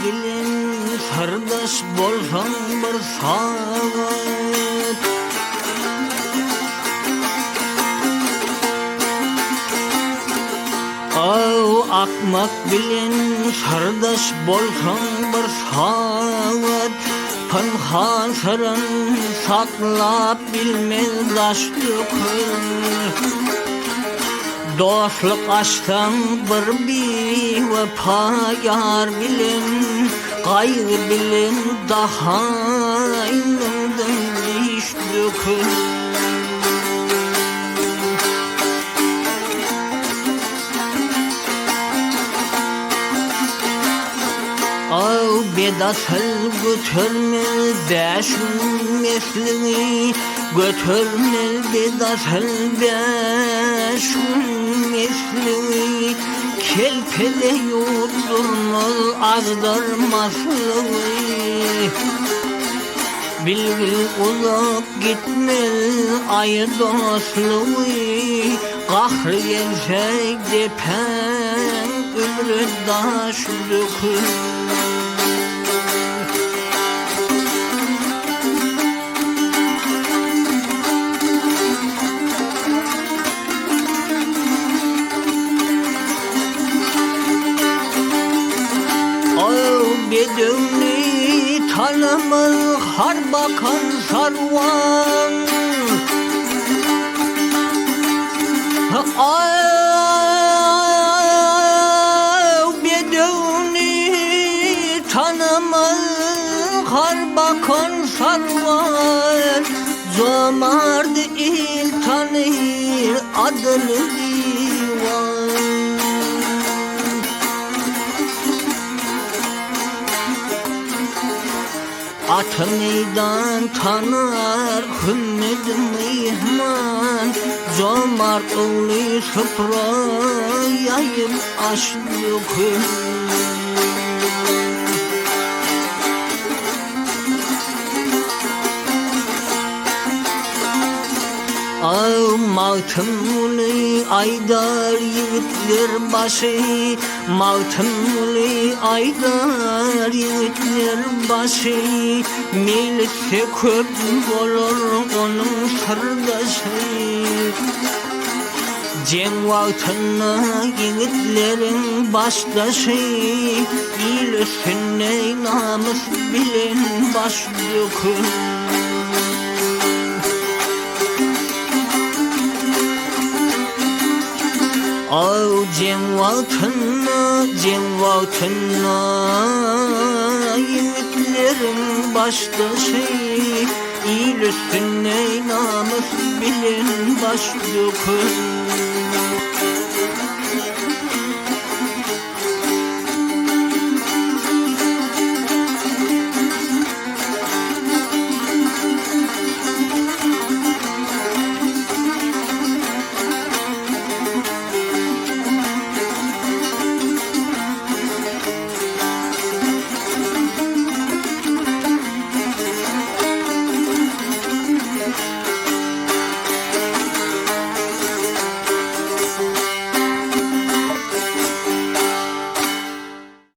bilin sırdaş bolsan bir saat. Akmak bilin sırdaş bolsan bir saat. Pınhan sırın saklap bilmez daş dökür. Dostluk açtan bir vefa yar bilin, gayrı bilin daha inandan iş dökür. Bedasıl götürmez beşin mesleği, götürmez bedasıl beşin mesleği. Kelpele yurdurmaz azdırmaslığı, bilgil uzak gitmez ayı dostluğu. Kahrı gelsek depen ömrü daş dökür. Bedevni tanımız har bakan sarvan. Bedevni tanımız har bakan sarvan. Cömert il tanır adını divan. Atı meydan tanır hümmet mihman. Cömert oğlu sıfra yayıp aş dökür. Maltımlı aydar yiğitler başı, maltımlı aydar yiğitler başı. Milletse köp olur onun sırdaşı. Cem vaktına yiğitlerin baştaşı, il üstüne namus bilen baş dökür. Cem vaktına yiğitlerin baştaşı, il üstüne namus bilen baş dökür.